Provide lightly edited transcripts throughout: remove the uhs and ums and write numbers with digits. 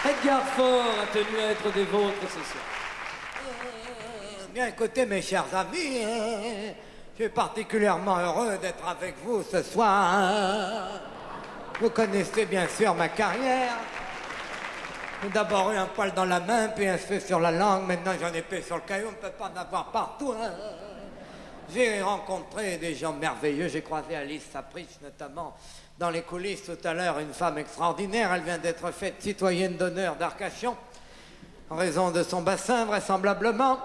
Edgar Faure a tenu à être des vôtres ce soir. Bien écoutez, mes chers amis, je suis particulièrement heureux d'être avec vous ce soir. Vous connaissez bien sûr ma carrière. J'ai d'abord eu un poil dans la main, puis un cheveu sur la langue. Maintenant, j'en ai plus sur le caillou. On ne peut pas en avoir partout. J'ai rencontré des gens merveilleux. J'ai croisé Alice Sapritch, notamment, dans les coulisses tout à l'heure. Une femme extraordinaire. Elle vient d'être faite citoyenne d'honneur d'Arcachon, en raison de son bassin, vraisemblablement.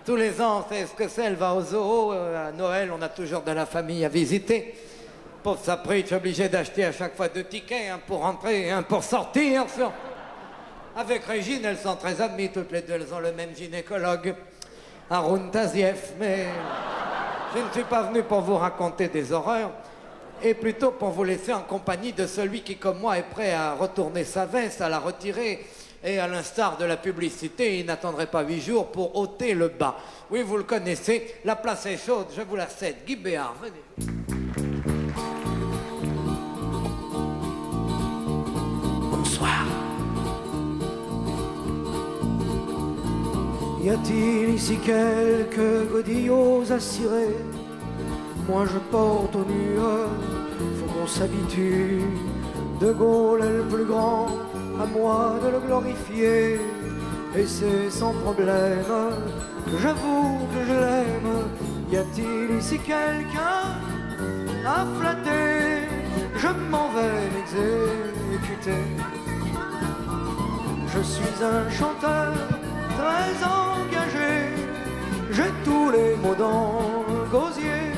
Tous les ans, c'est ce que c'est. Elle va au zoo. À Noël, on a toujours de la famille à visiter. Pauvre Sapritch, obligé d'acheter à chaque fois 2 tickets, un pour rentrer et un pour sortir. Avec Régine, elles sont très amies, toutes les deux, elles ont le même gynécologue, Haroun Tazieff, mais je ne suis pas venu pour vous raconter des horreurs, et plutôt pour vous laisser en compagnie de celui qui, comme moi, est prêt à retourner sa veste, à la retirer, et à l'instar de la publicité, il n'attendrait pas 8 jours pour ôter le bas. Oui, vous le connaissez, la place est chaude, je vous la cède. Guy Béard, venez. Bonsoir. Y a-t-il ici quelques godillots à cirer? Moi je porte au nu, faut qu'on s'habitue. De Gaulle est le plus grand, à moi de le glorifier. Et c'est sans problème, j'avoue que je l'aime. Y a-t-il ici quelqu'un à flatter? Je m'en vais m'exécuter. Je suis un chanteur très engagé, j'ai tous les mots dans le gosier.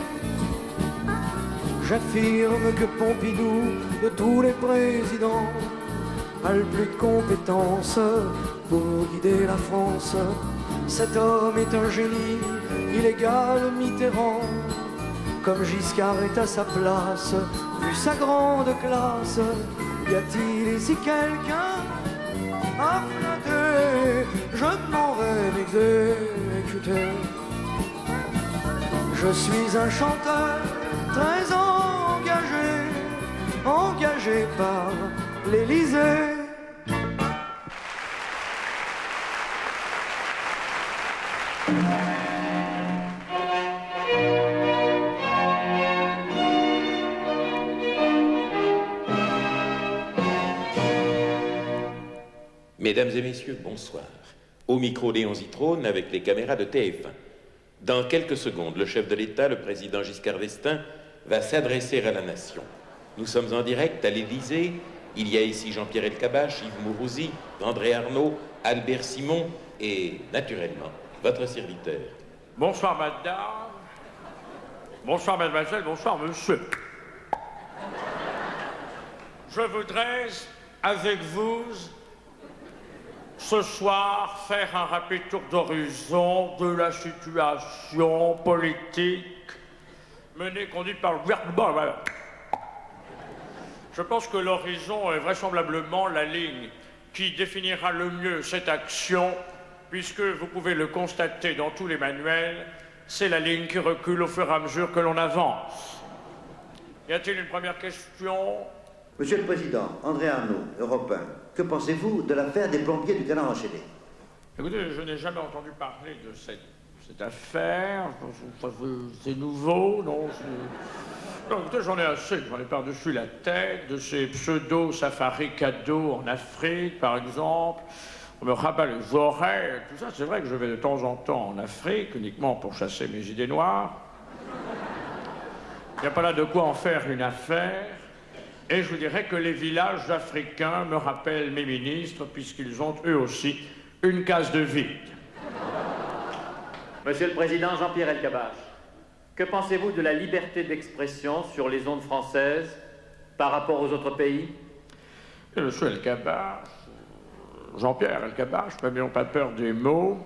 J'affirme que Pompidou, de tous les présidents, a le plus de compétences pour guider la France. Cet homme est un génie, il égale Mitterrand. Comme Giscard est à sa place, vu sa grande classe. Y a-t-il ici quelqu'un à flatter? Je m'en vais m'exécuter. Je suis un chanteur très engagé, engagé par l'Élysée. Mesdames et messieurs, bonsoir. Au micro Léon Zitrone avec les caméras de TF1. Dans quelques secondes, le chef de l'État, le président Giscard d'Estaing, va s'adresser à la nation. Nous sommes en direct à l'Élysée. Il y a ici Jean-Pierre Elkabbach, Yves Mourouzi, André Arnaud, Albert Simon et, naturellement, votre serviteur. Bonsoir, madame. Bonsoir, mademoiselle. Bonsoir, monsieur. Je voudrais, avec vous, ce soir, faire un rapide tour d'horizon de la situation politique conduite par le gouvernement. Je pense que l'horizon est vraisemblablement la ligne qui définira le mieux cette action, puisque vous pouvez le constater dans tous les manuels, c'est la ligne qui recule au fur et à mesure que l'on avance. Y a-t-il une première question? Monsieur le Président, André Arnaud, Europe 1, que pensez-vous de l'affaire des plombiers du canard enchaîné? Écoutez, je n'ai jamais entendu parler de cette affaire. C'est nouveau, non? Non, écoutez, j'en ai assez. J'en ai par-dessus la tête de ces pseudo-safaris cadeaux en Afrique, par exemple. On me rabat les oreilles, tout ça. C'est vrai que je vais de temps en temps en Afrique, uniquement pour chasser mes idées noires. Il n'y a pas là de quoi en faire une affaire. Et je vous dirais que les villages africains me rappellent mes ministres, puisqu'ils ont eux aussi une case de vide. Monsieur le Président Jean-Pierre Elkabbach, que pensez-vous de la liberté d'expression sur les ondes françaises par rapport aux autres pays? Et monsieur Elkabbach, Jean-Pierre Elkabbach, n'ayons pas peur des mots.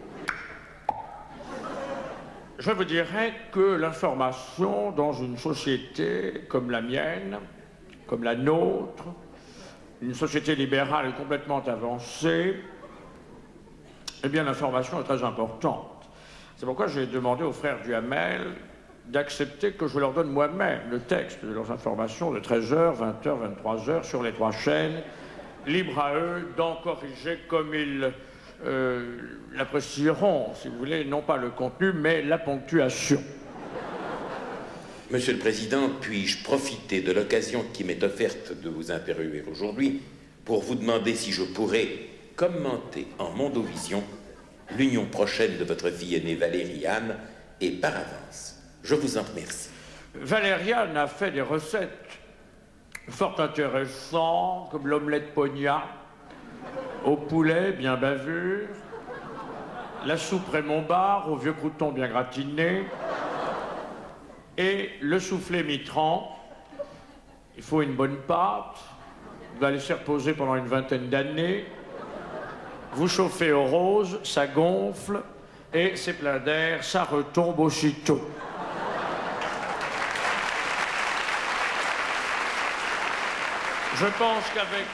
Je vous dirais que l'information dans une société comme la mienne, comme la nôtre, une société libérale complètement avancée, eh bien l'information est très importante. C'est pourquoi j'ai demandé aux frères Duhamel d'accepter que je leur donne moi-même le texte de leurs informations de 13h, 20h, 23h sur les 3 chaînes, libre à eux d'en corriger comme ils l'apprécieront, si vous voulez, non pas le contenu, mais la ponctuation. Monsieur le Président, puis-je profiter de l'occasion qui m'est offerte de vous interviewer aujourd'hui pour vous demander si je pourrais commenter en Mondovision l'union prochaine de votre fille aînée Valériane, et par avance, je vous en remercie. Valériane a fait des recettes fort intéressantes, comme l'omelette Pogna, au poulet bien bavure, la soupe Raymond Barre au vieux crouton bien gratiné, et le soufflé Mitran. Il faut une bonne pâte, vous la laisser reposer pendant une vingtaine d'années, vous chauffez au rose, ça gonfle, et c'est plein d'air, ça retombe aussitôt. Je pense qu'avec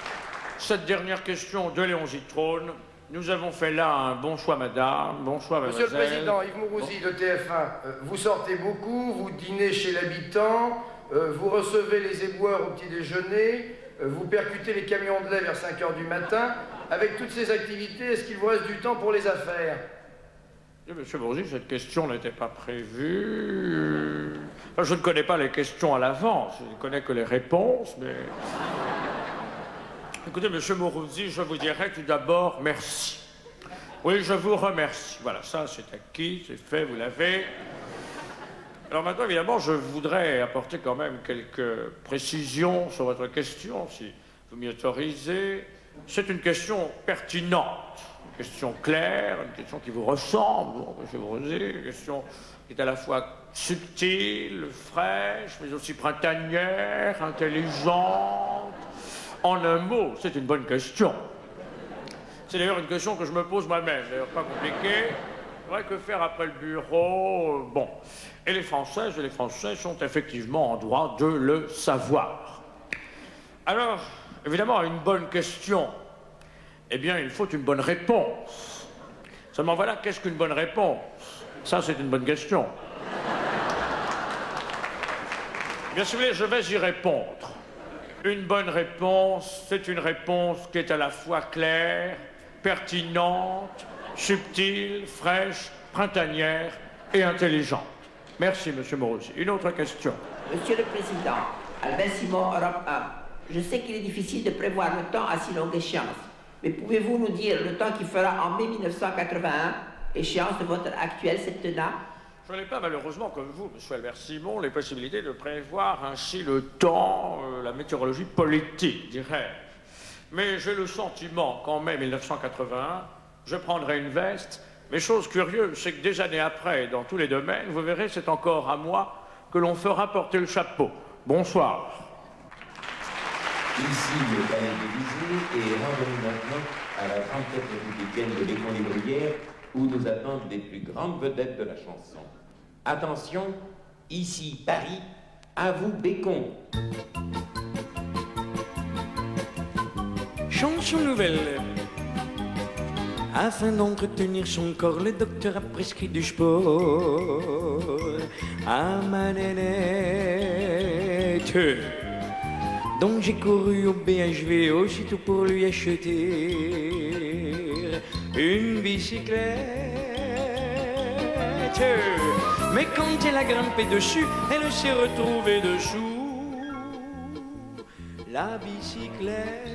cette dernière question de Léon Zitrone, nous avons fait là un bon choix, madame, bon choix, mademoiselle. Monsieur le Président, Yves Mourouzi de TF1, vous sortez beaucoup, vous dînez chez l'habitant, vous recevez les éboueurs au petit déjeuner, vous percutez les camions de lait vers 5 h du matin. Avec toutes ces activités, est-ce qu'il vous reste du temps pour les affaires? Monsieur Mourouzi, cette question n'était pas prévue. Enfin, je ne connais pas les questions à l'avance, je ne connais que les réponses, mais... Écoutez, monsieur Mourouzi, je vous dirais tout d'abord merci. Oui, je vous remercie. Voilà, ça c'est acquis, c'est fait, vous l'avez. Alors maintenant, évidemment, je voudrais apporter quand même quelques précisions sur votre question, si vous m'y autorisez. C'est une question pertinente, une question claire, une question qui vous ressemble, monsieur Mourouzi, une question qui est à la fois subtile, fraîche, mais aussi printanière, intelligente. En un mot, c'est une bonne question. C'est d'ailleurs une question que je me pose moi-même, d'ailleurs pas compliquée. C'est vrai, que faire après le bureau? Bon. Et les Françaises et les Français sont effectivement en droit de le savoir. Alors, évidemment, à une bonne question, eh bien, il faut une bonne réponse. Seulement voilà, qu'est-ce qu'une bonne réponse? Ça, c'est une bonne question. Bien sûr, je vais y répondre. Une bonne réponse, c'est une réponse qui est à la fois claire, pertinente, subtile, fraîche, printanière et intelligente. Merci, monsieur Mourouzi. Une autre question. Monsieur le Président, Albin Simon, Europe 1. Je sais qu'il est difficile de prévoir le temps à si longue échéance, mais pouvez-vous nous dire le temps qu'il fera en mai 1981, échéance de votre actuel septennat? Je n'ai pas, malheureusement, comme vous, monsieur Albert Simon, les possibilités de prévoir ainsi le temps, la météorologie politique, dirais-je. Mais j'ai le sentiment qu'en mai 1981, je prendrai une veste. Mais chose curieuse, c'est que des années après, dans tous les domaines, vous verrez, c'est encore à moi que l'on fera porter le chapeau. Bonsoir. Ici le palais de l'Élysée et rendons-nous maintenant à la grande fête républicaine de Bécon-les-Bruyères où nous attendent les plus grandes vedettes de la chanson. Attention, ici Paris, à vous Bécon. Chanson nouvelle. Afin d'entretenir son corps, le docteur a prescrit du sport à ma nénette. Donc j'ai couru au BHV aussitôt pour lui acheter une bicyclette. Mais quand elle a grimpé dessus, elle s'est retrouvée dessous la bicyclette.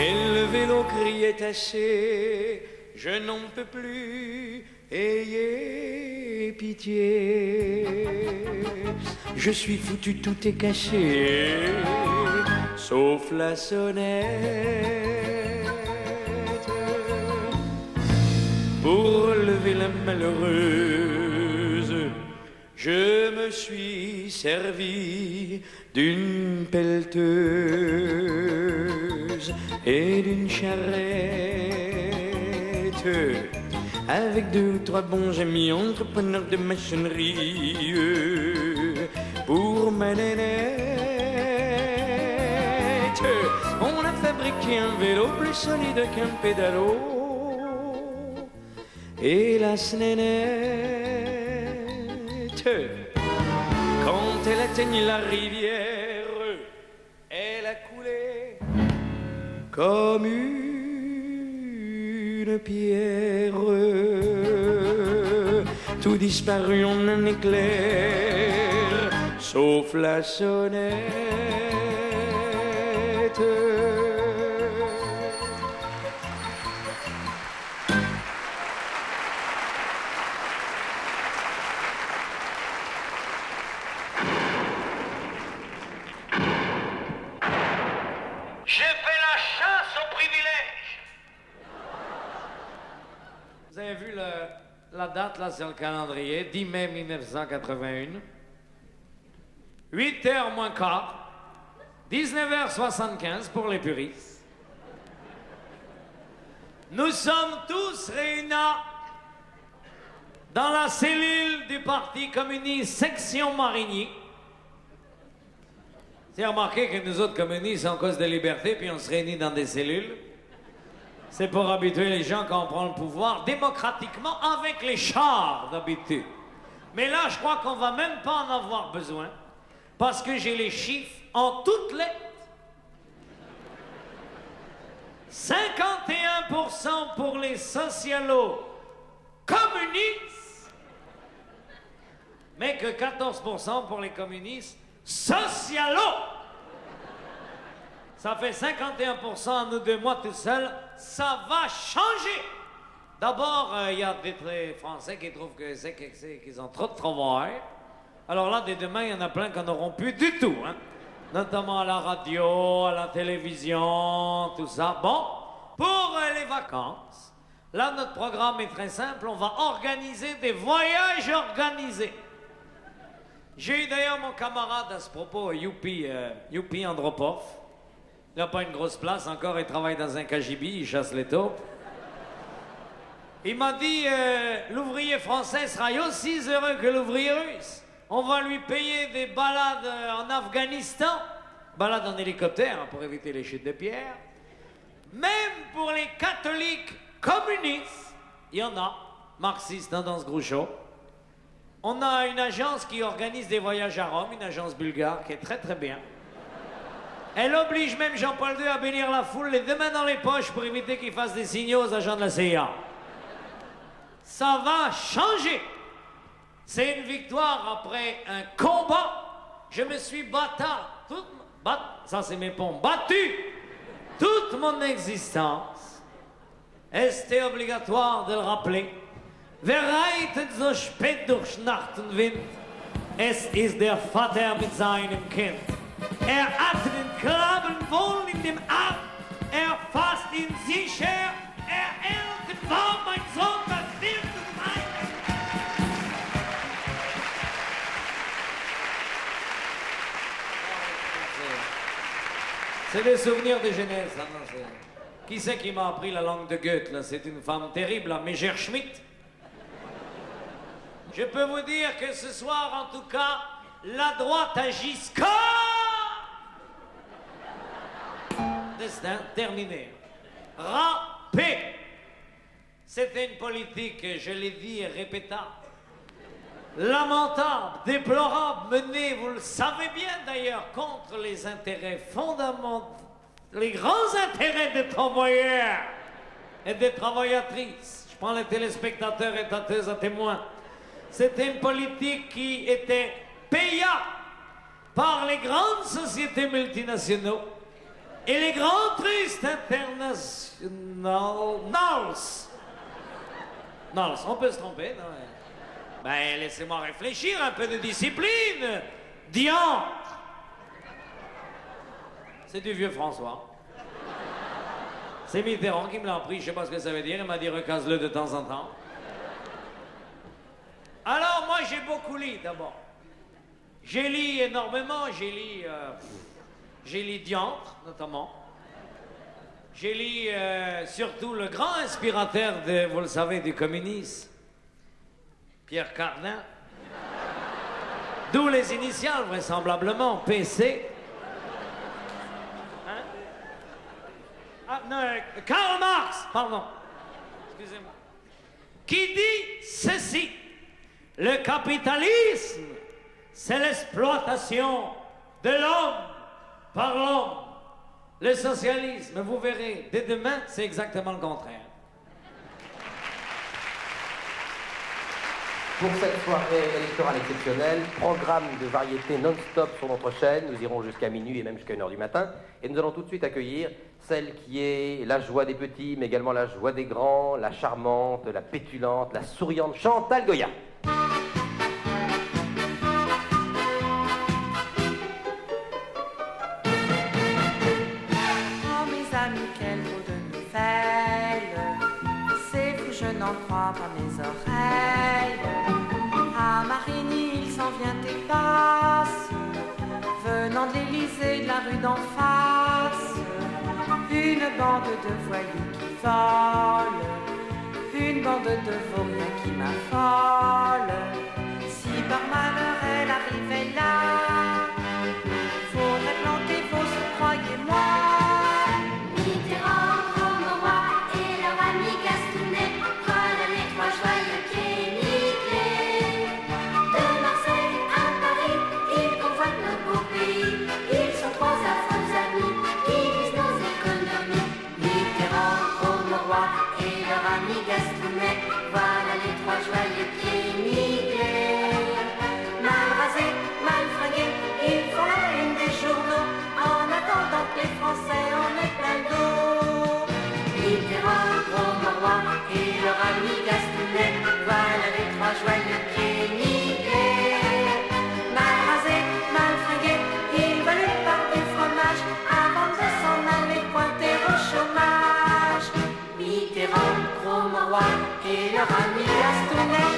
Et le vélo criait assez, je n'en peux plus, ayez pitié. Je suis foutu, tout est cassé, sauf la sonnette. Pour relever la malheureuse, je me suis servi d'une pelleteuse et d'une charrette, avec 2 ou 3 bons amis entrepreneurs de maçonnerie, pour ma nénette. On a fabriqué un vélo plus solide qu'un pédalo, hélas nénette, quand elle atteignit la rivière, elle comme une pierre. Tout disparu en un éclair, sauf la sonnette. J'ai fait la chasse au privilège. Vous avez vu la date là sur le calendrier, 10 mai 1981. 8h moins quart, 19h75 pour les puristes. Nous sommes tous réunis dans la cellule du Parti communiste section Marigny. C'est remarqué que nous autres communistes, en cause de liberté, puis on se réunit dans des cellules. C'est pour habituer les gens quand on prend le pouvoir démocratiquement avec les chars d'habitude. Mais là, je crois qu'on va même pas en avoir besoin parce que j'ai les chiffres en toutes lettres. 51% pour les socialo-communistes, mais que 14% pour les communistes socialo. Ça fait 51% à nous deux, moi tout seul. Ça va changer. D'abord, il y a des Français qui trouvent qu'ils ont trop de travail. Alors là, dès demain, il y en a plein qui n'en auront plus du tout, hein. Notamment à la radio, à la télévision, tout ça. Bon, pour les vacances, là, notre programme est très simple. On va organiser des voyages organisés. J'ai eu d'ailleurs mon camarade à ce propos, Youpi Andropov. Il n'a pas une grosse place encore, il travaille dans un KGB, il chasse les taupes. Il m'a dit, l'ouvrier français sera aussi heureux que l'ouvrier russe. On va lui payer des balades en Afghanistan, balades en hélicoptère pour éviter les chutes de pierre. Même pour les catholiques communistes, il y en a, marxistes, dans ce Groucho. On a une agence qui organise des voyages à Rome, une agence bulgare qui est très très bien. Elle oblige même Jean-Paul II à bénir la foule les deux mains dans les poches pour éviter qu'il fasse des signaux aux agents de la CIA. Ça va changer. C'est une victoire après un combat. Je me suis battu toute mon existence. Et c'était obligatoire de le rappeler. Wer reitet so spät durch Nacht und Wind? Es ist der Vater mit seinem Kind. Hat den Knaben wohl in dem Arm, fasst ihn sicher, erntet warm, mein Sohn, das wird sein. C'est des souvenirs de jeunesse, hein, non, qui c'est qui m'a appris la langue de Goethe, là? C'est une femme terrible, là, Mégère Schmidt. Je peux vous dire que ce soir, en tout cas, la droite à Giscard. Destin terminé. Râpé. C'était une politique, je l'ai dit et répétable, lamentable, déplorable, menée, vous le savez bien d'ailleurs, contre les intérêts fondamentaux, les grands intérêts des travailleurs et des travaillatrices. Je prends les téléspectateurs et tateuses à témoin. C'était une politique qui était payable par les grandes sociétés multinationales et les grands tristes internationaux. Non, on peut se tromper, non? Ben, laissez-moi réfléchir, un peu de discipline. Diantre. C'est du vieux François. C'est Mitterrand qui me l'a appris, je sais pas ce que ça veut dire, il m'a dit recase-le de temps en temps. Alors, moi, j'ai beaucoup lu, d'abord. J'ai lu énormément, j'ai lu Diantre, notamment. J'ai lu surtout le grand inspirateur de, vous le savez, du communisme, Pierre Cardin. D'où les initiales, vraisemblablement, PC. Hein? Ah, non, Karl Marx, pardon. Excusez-moi. Qui dit ceci: le capitalisme, c'est l'exploitation de l'homme par l'homme. Le socialisme, vous verrez, dès demain, c'est exactement le contraire. Pour cette soirée électorale exceptionnelle, programme de variété non-stop sur notre chaîne. Nous irons jusqu'à minuit et même jusqu'à 1h du matin. Et nous allons tout de suite accueillir celle qui est la joie des petits, mais également la joie des grands, la charmante, la pétulante, la souriante Chantal Goya. N'en crois pas mes oreilles. À Marigny, il s'en vient et passe, venant de l'Élysée, de la rue d'en face. Une bande de voyous qui volent, une bande de vauriens qui m'affole. Si par malheur elle arrivait là, faudrait planter vos œufs, croyez-moi. Et leur ami Gastonnet.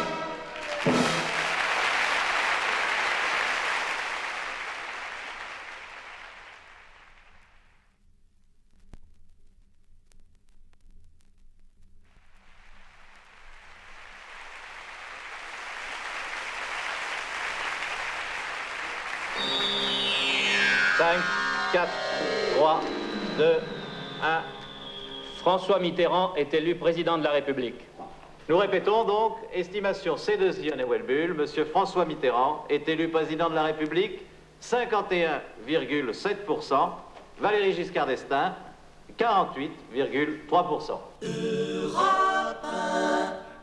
Cinq, 4, 3, 2, 1. François Mitterrand est élu président de la République. Nous répétons donc, estimation C2I et Welbull, Monsieur François Mitterrand est élu président de la République, 51,7%, Valéry Giscard d'Estaing, 48,3%.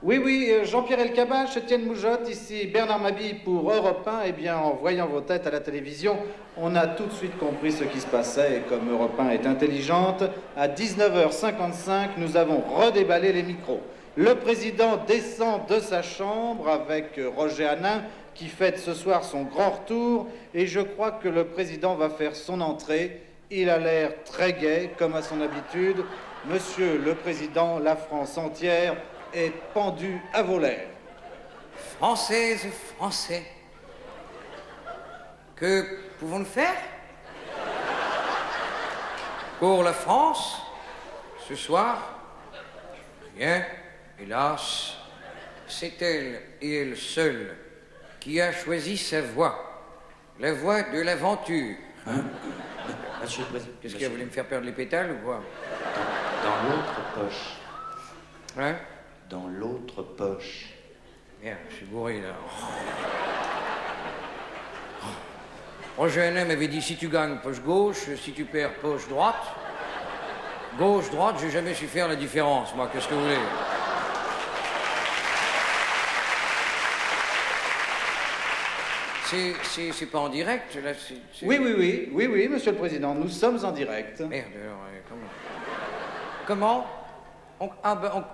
Oui, Jean-Pierre Elkabbach, Étienne Moujotte, ici Bernard Mabille pour Europe 1. Eh bien, en voyant vos têtes à la télévision, on a tout de suite compris ce qui se passait. Et comme Europe 1 est intelligente, à 19h55, nous avons redéballé les micros. Le président descend de sa chambre avec Roger Hanin, qui fête ce soir son grand retour. Et je crois que le président va faire son entrée. Il a l'air très gai, comme à son habitude. Monsieur le Président, la France entière est pendue à vos lèvres. Françaises et Français, que pouvons-nous faire pour la France ce soir? Rien, hélas. C'est elle et elle seule qui a choisi sa voie, la voie de l'aventure. Hein? Monsieur le Président. Qu'est-ce qu'il a voulu me faire perdre les pétales ou quoi? Dans l'autre poche. Hein? Dans l'autre poche. Merde, je suis bourré là. Roger Hanin m'avait dit si tu gagnes poche gauche, si tu perds poche droite. Gauche, droite, j'ai jamais su faire la différence, moi, qu'est-ce que vous voulez? C'est pas en direct, là, Oui, Monsieur le Président, nous sommes en direct. Merde, alors, comment?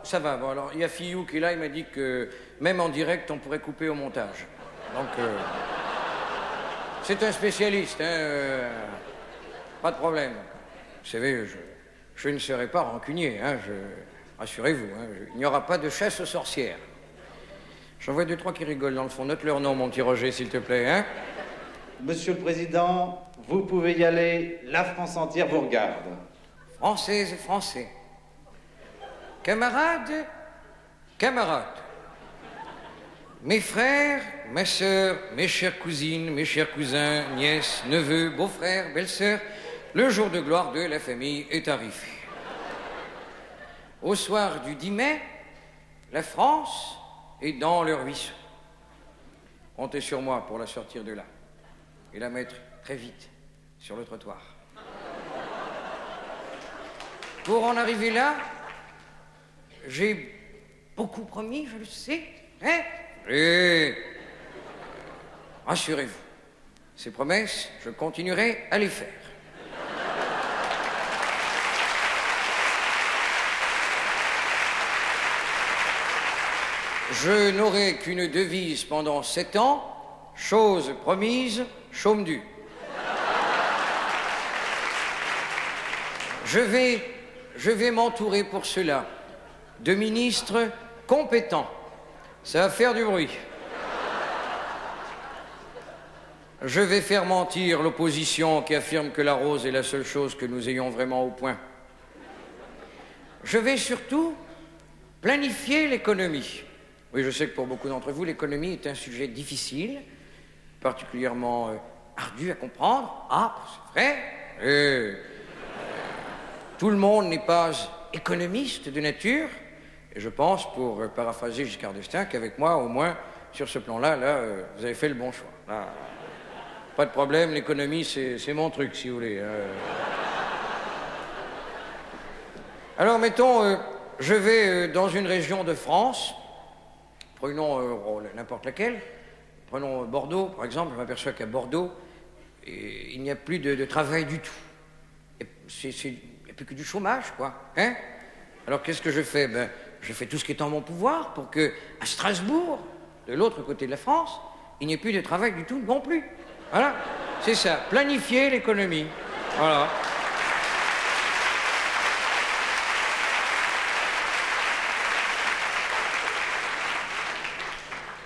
Ça va, bon, alors, il y a Fillou qui est là, il m'a dit que même en direct, on pourrait couper au montage. Donc, c'est un spécialiste, hein, pas de problème. Vous savez, je ne serai pas rancunier, hein, rassurez-vous, hein, il n'y aura pas de chasse aux sorcières. J'en vois 2, 3 qui rigolent dans le fond. Note leur nom, mon petit Roger, s'il te plaît, hein? Monsieur le Président, vous pouvez y aller, la France entière vous regarde. Françaises et Français, camarades, mes frères, mes sœurs, mes chères cousines, mes chers cousins, nièces, neveux, beaux-frères, belles-sœurs, le jour de gloire de la famille est arrivé. Au soir du 10 mai, la France est dans le ruisseau. Comptez sur moi pour la sortir de là et la mettre très vite sur le trottoir. pour en arriver là, j'ai beaucoup promis, je le sais. Hein? Et rassurez-vous, ces promesses, je continuerai à les faire. Je n'aurai qu'une devise pendant 7 ans, chose promise, chaume due. Je vais m'entourer pour cela de ministres compétents. Ça va faire du bruit. Je vais faire mentir l'opposition qui affirme que la rose est la seule chose que nous ayons vraiment au point. Je vais surtout planifier l'économie. Oui, je sais que pour beaucoup d'entre vous, l'économie est un sujet difficile, particulièrement ardu à comprendre. Ah, c'est vrai. Tout le monde n'est pas économiste de nature. Et je pense, pour paraphraser Giscard d'Estaing, qu'avec moi, au moins, sur ce plan-là, vous avez fait le bon choix. Là, pas de problème, l'économie, c'est mon truc, si vous voulez. Alors, mettons, je vais dans une région de France, prenons n'importe laquelle, prenons Bordeaux, par exemple, je m'aperçois qu'à Bordeaux, il n'y a plus de travail du tout. Il n'y a plus que du chômage, quoi. Hein? Alors, qu'est-ce que je fais? Ben, je fais tout ce qui est en mon pouvoir pour que, à Strasbourg, de l'autre côté de la France, il n'y ait plus de travail du tout non plus. Voilà, c'est ça, planifier l'économie. Voilà.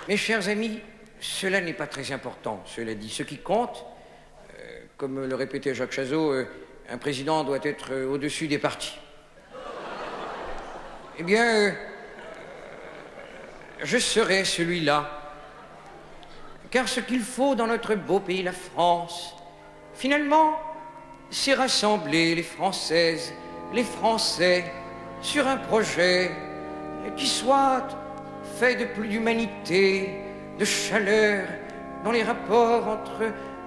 Mes chers amis, cela n'est pas très important, cela dit. Ce qui compte, comme le répétait Jacques Chazot, un président doit être au-dessus des partis. Eh bien, je serai celui-là. Car ce qu'il faut dans notre beau pays, la France, finalement, c'est rassembler les Françaises, les Français, sur un projet qui soit fait de plus d'humanité, de chaleur, dans les rapports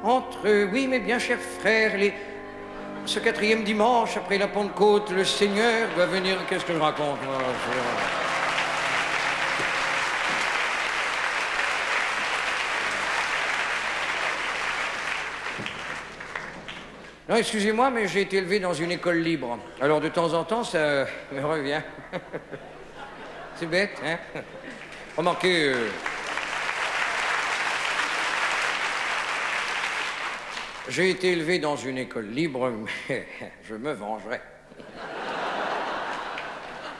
entre oui, mes bien chers frères, ce 4e dimanche après la Pentecôte, le Seigneur va venir. Qu'est-ce que je raconte, moi? Non, excusez-moi, mais j'ai été élevé dans une école libre. Alors, de temps en temps, ça me revient. C'est bête, hein? Remarquez... J'ai été élevé dans une école libre, mais je me vengerai.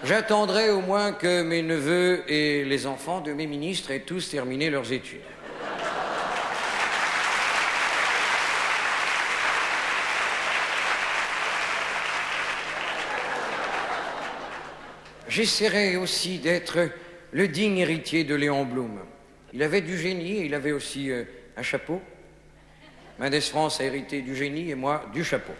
J'attendrai au moins que mes neveux et les enfants de mes ministres aient tous terminé leurs études. J'essaierai aussi d'être le digne héritier de Léon Blum. Il avait du génie et il avait aussi un chapeau. Mendès France a hérité du génie et moi du chapeau.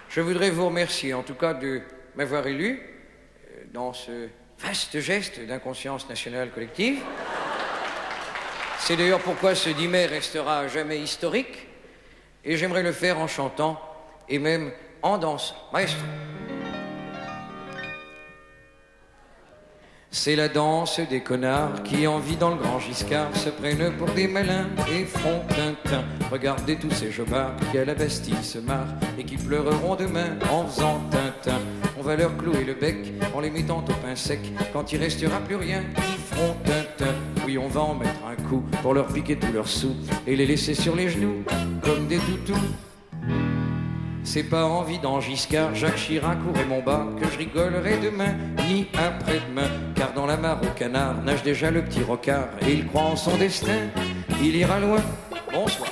Je voudrais vous remercier en tout cas de m'avoir élu dans ce vaste geste d'inconscience nationale collective. C'est d'ailleurs pourquoi ce 10 mai restera à jamais historique, et j'aimerais le faire en chantant et même en dansant. Maestro. C'est la danse des connards qui, en vie dans le grand Giscard, se prennent pour des malins et font Tintin. Regardez tous ces jobards qui à la Bastille se marrent et qui pleureront demain en faisant Tintin. On va leur clouer le bec en les mettant au pain sec. Quand il restera plus rien, ils feront Tintin. Oui, on va en mettre un coup pour leur piquer tous leurs sous et les laisser sur les genoux comme des toutous. C'est pas en vie dans Giscard, Jacques Chirac ou Raymond Bas que je rigolerai demain ni après-demain. Car dans la mare au canard nage déjà le petit rocard et il croit en son destin, il ira loin. Bonsoir.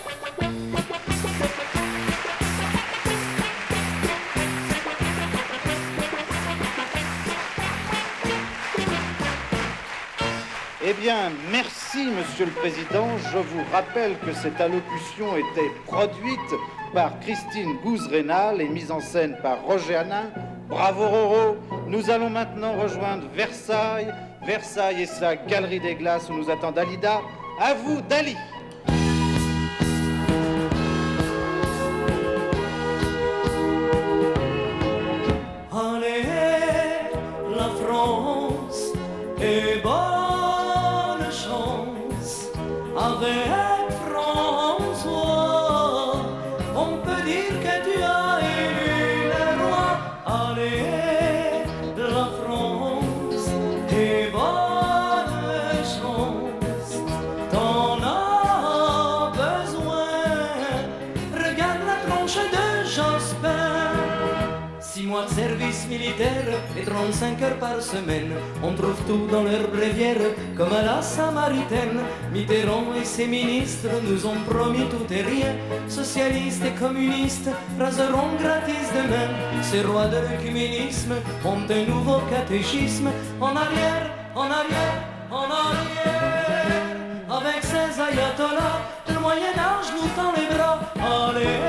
Eh bien, merci, Monsieur le Président. Je vous rappelle que cette allocution était produite par Christine Gouze-Rénal et mise en scène par Roger Hanin. Bravo Roro, Nous allons maintenant rejoindre Versailles. Versailles et sa galerie des glaces où nous attend Dalida. À vous, Dali. Allez, la France et bonne chance avec François. On peut dire que tu as élu le roi. Allez, la France et bonne chance. T'en as besoin. Regarde la tronche de Jospin. 6 mois de service militaire et 35 heures par semaine. On trouve tout dans leur bréviaire comme à la Samaritaine. Mitterrand et ses ministres nous ont promis tout et rien. Socialistes et communistes raseront gratis demain. Ces rois de l'œcuménisme ont un nouveau catéchisme. En arrière, en arrière, en arrière. Avec ces ayatollahs, le Moyen-Âge nous tend les bras. Allez,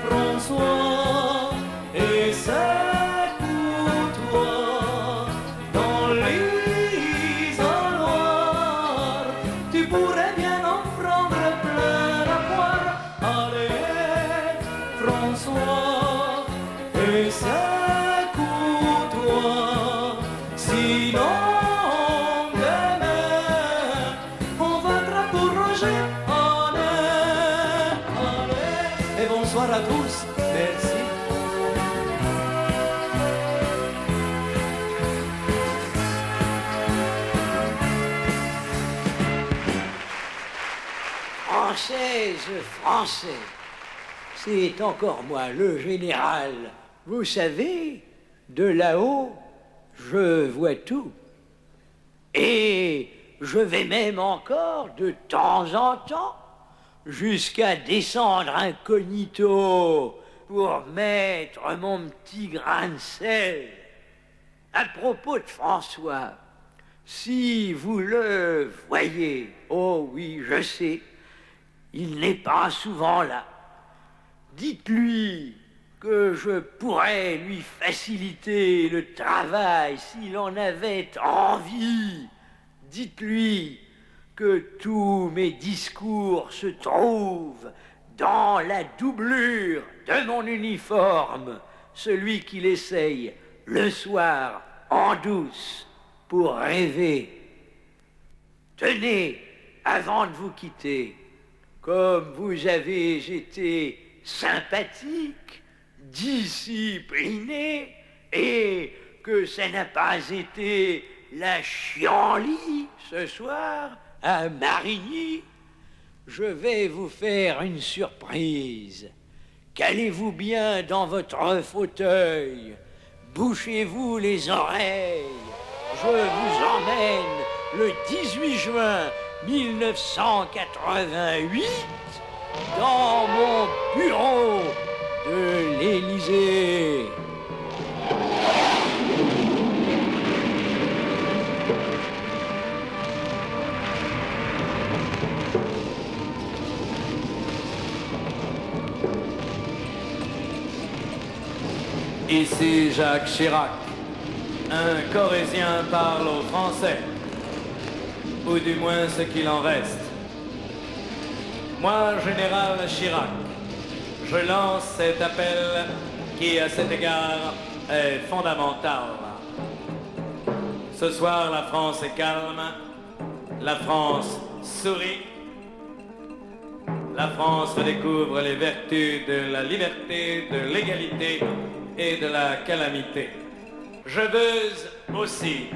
François et ses coutoirs dans l'isoloir. Tu pourrais bien en prendre plein la poire. Allez, François et ses coutoirs. Sinon, demain, on votera pour Roger. Allez, allez, et bonsoir à tous. Merci. Française, Français, c'est encore moi, le général. Vous savez, de là-haut, je vois tout. Et je vais même encore, de temps en temps, jusqu'à descendre incognito pour mettre mon petit grain de sel. À propos de François, si vous le voyez, oh oui, je sais, il n'est pas souvent là. Dites-lui que je pourrais lui faciliter le travail s'il en avait envie. Dites-lui que tous mes discours se trouvent dans la doublure de mon uniforme, celui qu'il essaye le soir en douce pour rêver. Tenez, avant de vous quitter, comme vous avez été sympathique, discipliné, et que ça n'a pas été la chienlit ce soir à Marigny, je vais vous faire une surprise. Calez-vous bien dans votre fauteuil, bouchez-vous les oreilles. Je vous emmène le 18 juin 1988 dans mon bureau de l'Élysée. Ici Jacques Chirac. Un Corrézien parle au Français, ou du moins ce qu'il en reste. Moi, général Chirac, je lance cet appel qui, à cet égard, est fondamental. Ce soir, la France est calme, la France sourit, la France redécouvre les vertus de la liberté, de l'égalité et de la calamité. Je veux aussi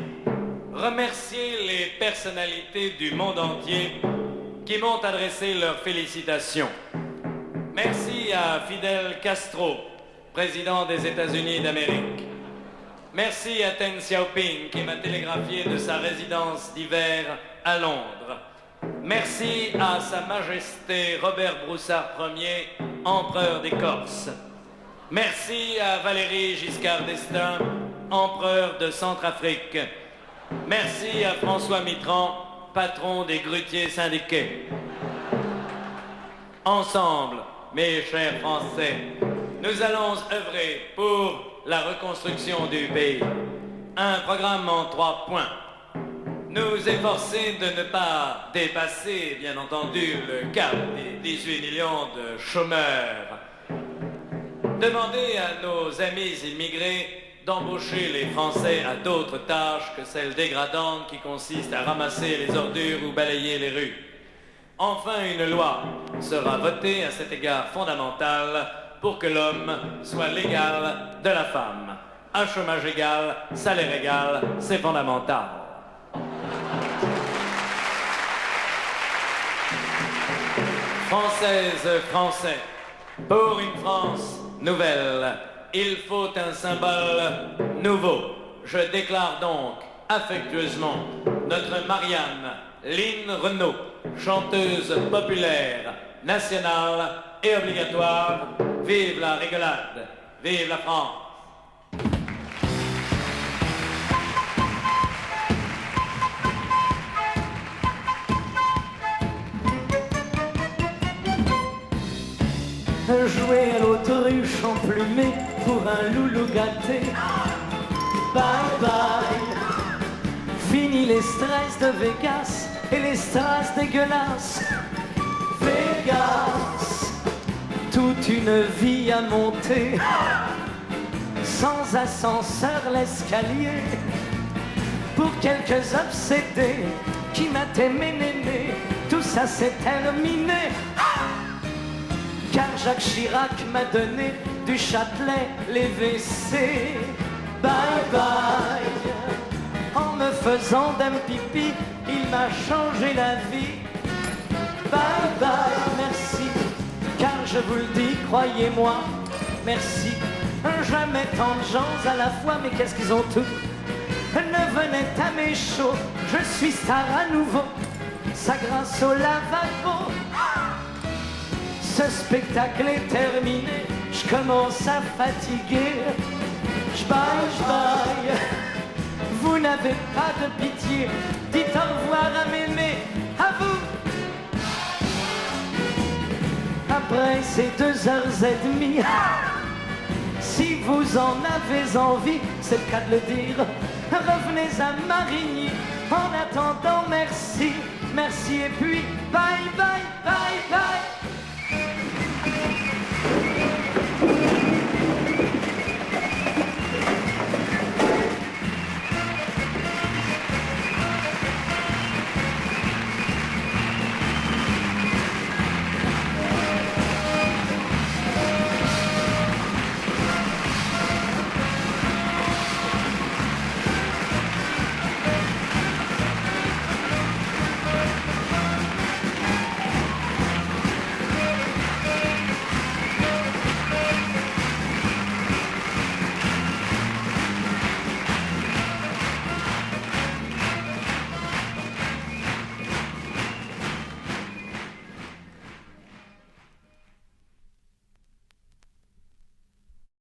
remercier les personnalités du monde entier qui m'ont adressé leurs félicitations. Merci à Fidel Castro, président des États-Unis d'Amérique. Merci à Deng Xiaoping qui m'a télégraphié de sa résidence d'hiver à Londres. Merci à Sa Majesté Robert Broussard Ier, empereur des Corses. Merci à Valéry Giscard d'Estaing, empereur de Centrafrique. Merci à François Mitterrand, patron des grutiers syndiqués. Ensemble, mes chers Français, nous allons œuvrer pour la reconstruction du pays. Un programme en 3 points. Nous efforcer de ne pas dépasser, bien entendu, le cap des 18 millions de chômeurs. Demander à nos amis immigrés d'embaucher les Français à d'autres tâches que celles dégradantes qui consistent à ramasser les ordures ou balayer les rues. Enfin, une loi sera votée à cet égard fondamental pour que l'homme soit l'égal de la femme. À chômage égal, salaire égal, c'est fondamental. Françaises, Français, pour une France nouvelle, il faut un symbole nouveau. Je déclare donc affectueusement notre Marianne Lynn Renaud, chanteuse populaire, nationale et obligatoire. Vive la rigolade, vive la France. Jouer à l'autruche emplumée pour un loulou gâté. Bye bye. Fini les stress de Vegas et les strass dégueulasses. Vegas, toute une vie à monter, sans ascenseur l'escalier, pour quelques obsédés qui m'attaient mes nénés. Tout ça c'est terminé. Car Jacques Chirac m'a donné du Châtelet les WC. Bye bye. En me faisant d'un pipi, il m'a changé la vie. Bye bye, merci. Car je vous le dis, croyez-moi, merci. Jamais tant de gens à la fois, mais qu'est-ce qu'ils ont tout. Ne venait à mes shows, je suis star à nouveau. Ça grâce au lavabo. Ce spectacle est terminé, je commence à fatiguer. J'baille, vous n'avez pas de pitié, dites au revoir à mémé, à vous. Après ces 2h30, si vous en avez envie, c'est le cas de le dire, revenez à Marigny. En attendant, merci, merci et puis bye bye bye bye.